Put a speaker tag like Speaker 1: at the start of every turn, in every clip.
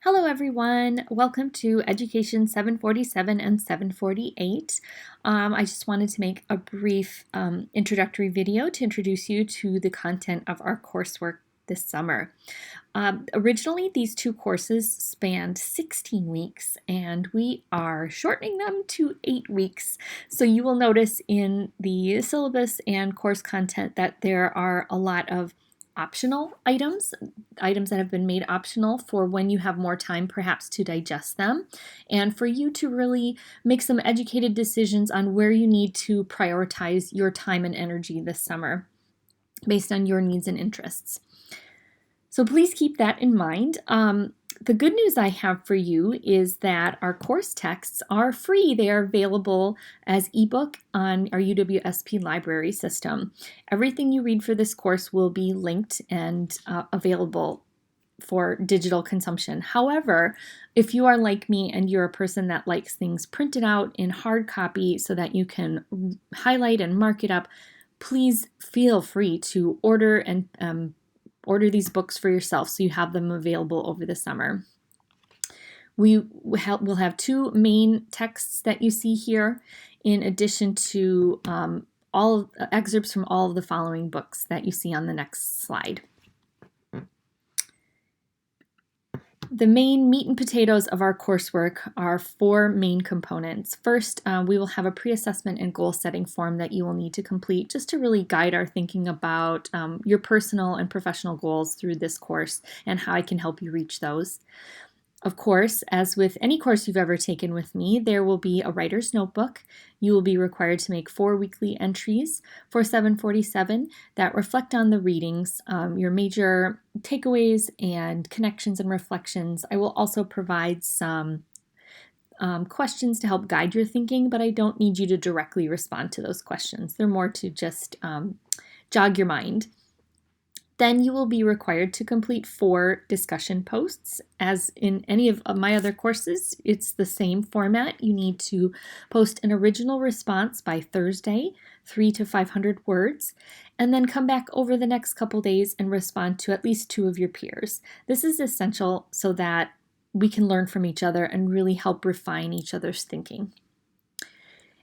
Speaker 1: Hello everyone, welcome to Education 747 and 748. I just wanted to make a brief introductory video to introduce you to the content of our coursework this summer. Originally, these two courses spanned 16 weeks and we are shortening them to 8 weeks. So you will notice in the syllabus and course content that there are a lot of optional items that have been made optional for when you have more time perhaps to digest them and for you to really make some educated decisions on where you need to prioritize your time and energy this summer based on your needs and interests. So please keep that in mind. The good news I have for you is that our course texts are free. They are available as ebook on our UWSP library system. Everything you read for this course will be linked and available for digital consumption. However, if you are like me and you're a person that likes things printed out in hard copy so that you can highlight and mark it up, please feel free to order and order these books for yourself so you have them available over the summer. We'll have two main texts that you see here, in addition to all excerpts from all of the following books that you see on the next slide. The main meat and potatoes of our coursework are four main components. First, we will have a pre-assessment and goal setting form that you will need to complete just to really guide our thinking about your personal and professional goals through this course and how I can help you reach those. Of course, as with any course you've ever taken with me, there will be a writer's notebook. You will be required to make 4 weekly entries for 747 that reflect on the readings, your major takeaways and connections and reflections. I will also provide some questions to help guide your thinking, but I don't need you to directly respond to those questions. They're more to just jog your mind. Then you will be required to complete 4 discussion posts. As in any of my other courses, it's the same format. You need to post an original response by Thursday, 300 to 500 words, and then come back over the next couple days and respond to at least 2 of your peers. This is essential so that we can learn from each other and really help refine each other's thinking.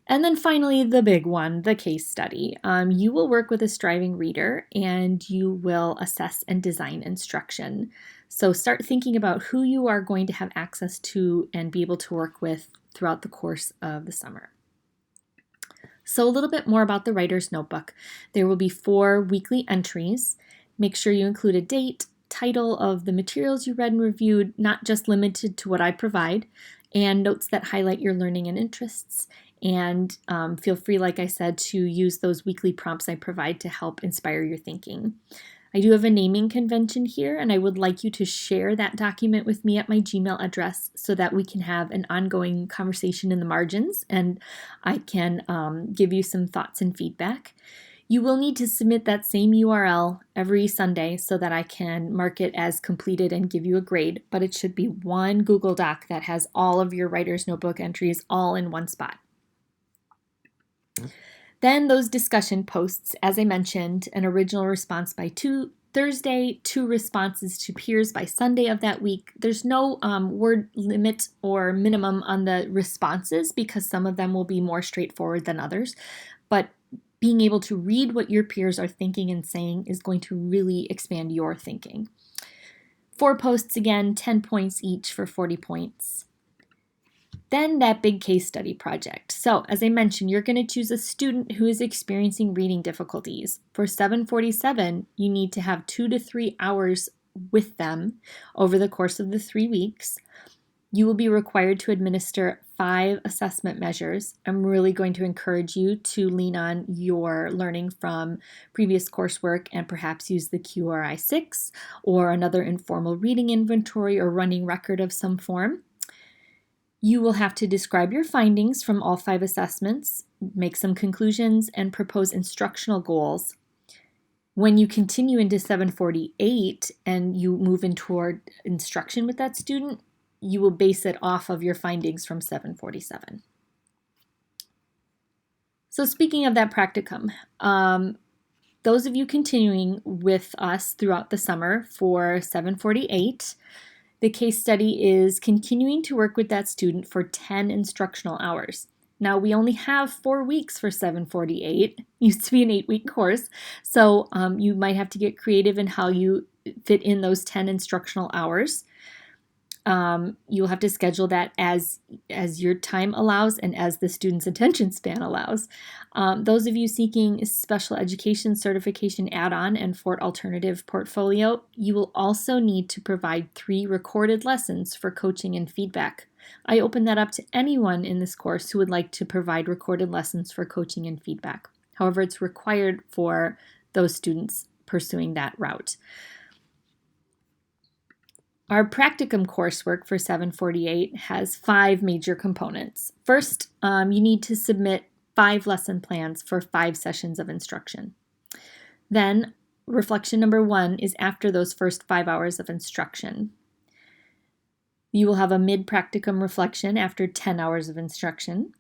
Speaker 1: And then finally, the big one, the case study. You will work with a striving reader and you will assess and design instruction. So start thinking about who you are going to have access to and be able to work with throughout the course of the summer. So a little bit more about the writer's notebook. There will be 4 weekly entries. Make sure you include a date, title of the materials you read and reviewed, not just limited to what I provide, and notes that highlight your learning and interests. And feel free, like I said, to use those weekly prompts I provide to help inspire your thinking. I do have a naming convention here, and I would like you to share that document with me at my Gmail address so that we can have an ongoing conversation in the margins and I can give you some thoughts and feedback. You will need to submit that same URL every Sunday so that I can mark it as completed and give you a grade, but it should be one Google Doc that has all of your writer's notebook entries all in one spot. Then those discussion posts, as I mentioned, an original response by Thursday, 2 responses to peers by Sunday of that week. There's no word limit or minimum on the responses because some of them will be more straightforward than others. But being able to read what your peers are thinking and saying is going to really expand your thinking. 4 posts again, 10 points each for 40 points. Then that big case study project. So as I mentioned, you're going to choose a student who is experiencing reading difficulties. For 747, you need to have 2 to 3 hours with them over the course of the 3 weeks. You will be required to administer 5 assessment measures. I'm really going to encourage you to lean on your learning from previous coursework and perhaps use the QRI-6 or another informal reading inventory or running record of some form. You will have to describe your findings from all 5 assessments, make some conclusions, and propose instructional goals. When you continue into 748 and you move in toward instruction with that student, you will base it off of your findings from 747. So speaking of that practicum, those of you continuing with us throughout the summer for 748, The case study is continuing to work with that student for 10 instructional hours. Now, we only have 4 weeks for 748. Used to be an 8-week course, so you might have to get creative in how you fit in those 10 instructional hours. You'll have to schedule that as your time allows and as the student's attention span allows. Those of you seeking special education certification add-on and Fort Alternative portfolio, you will also need to provide 3 recorded lessons for coaching and feedback. I open that up to anyone in this course who would like to provide recorded lessons for coaching and feedback. However, it's required for those students pursuing that route. Our practicum coursework for 748 has 5 major components. First, you need to submit 5 lesson plans for 5 sessions of instruction. Then, reflection number 1 is after those first 5 hours of instruction. You will have a mid-practicum reflection after 10 hours of instruction.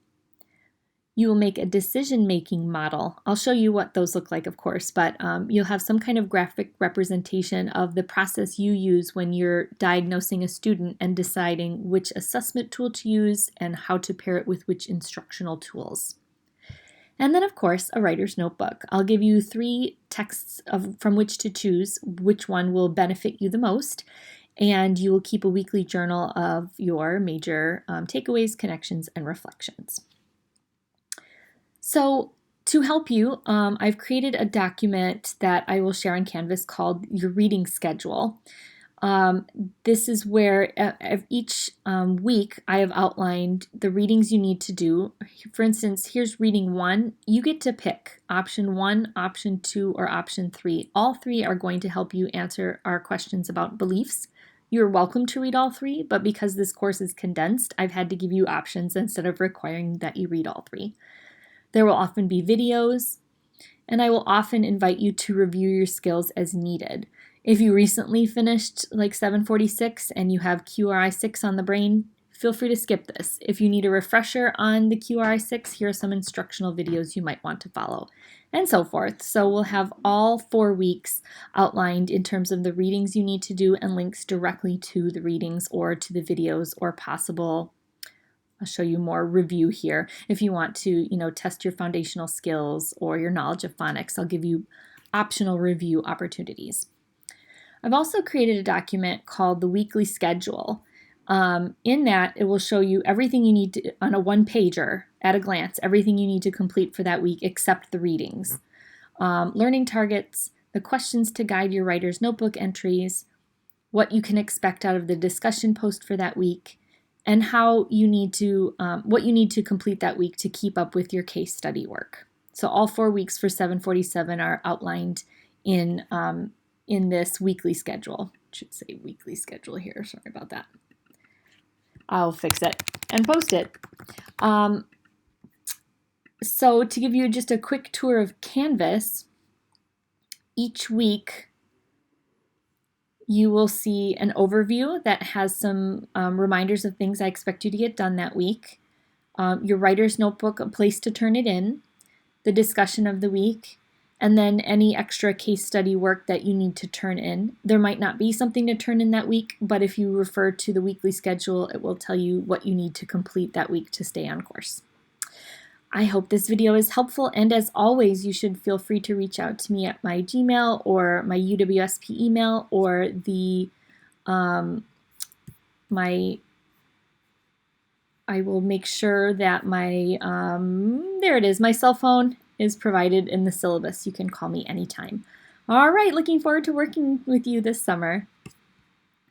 Speaker 1: You will make a decision-making model. I'll show you what those look like, of course, but you'll have some kind of graphic representation of the process you use when you're diagnosing a student and deciding which assessment tool to use and how to pair it with which instructional tools. And then, of course, a writer's notebook. I'll give you 3 texts from which to choose which one will benefit you the most, and you will keep a weekly journal of your major takeaways, connections, and reflections. So to help you, I've created a document that I will share on Canvas called your reading schedule. This is where each week I have outlined the readings you need to do. For instance, here's reading 1. You get to pick option 1, option 2, or option 3. All 3 are going to help you answer our questions about beliefs. You're welcome to read all 3, but because this course is condensed, I've had to give you options instead of requiring that you read all 3. There will often be videos, and I will often invite you to review your skills as needed. If you recently finished like 746 and you have QRI-6 on the brain, feel free to skip this. If you need a refresher on the QRI-6, here are some instructional videos you might want to follow, and so forth. So we'll have all 4 weeks outlined in terms of the readings you need to do and links directly to the readings or to the videos or possible. I'll show you more review here. If you want to, test your foundational skills or your knowledge of phonics, I'll give you optional review opportunities. I've also created a document called the weekly schedule. In that, it will show you everything you need to, on a 1-pager at a glance, everything you need to complete for that week except the readings. Learning targets, the questions to guide your writer's notebook entries, what you can expect out of the discussion post for that week, and what you need to complete that week to keep up with your case study work. So all 4 weeks for 747 are outlined in this weekly schedule. It should say weekly schedule here. Sorry about that. I'll fix it and post it. So to give you just a quick tour of Canvas, each week you will see an overview that has some reminders of things I expect you to get done that week. Your writer's notebook, a place to turn it in, the discussion of the week, and then any extra case study work that you need to turn in. There might not be something to turn in that week, but if you refer to the weekly schedule, it will tell you what you need to complete that week to stay on course. I hope this video is helpful, and as always, you should feel free to reach out to me at my Gmail or my UWSP email or I will make sure that my cell phone is provided in the syllabus. You can call me anytime. All right, looking forward to working with you this summer.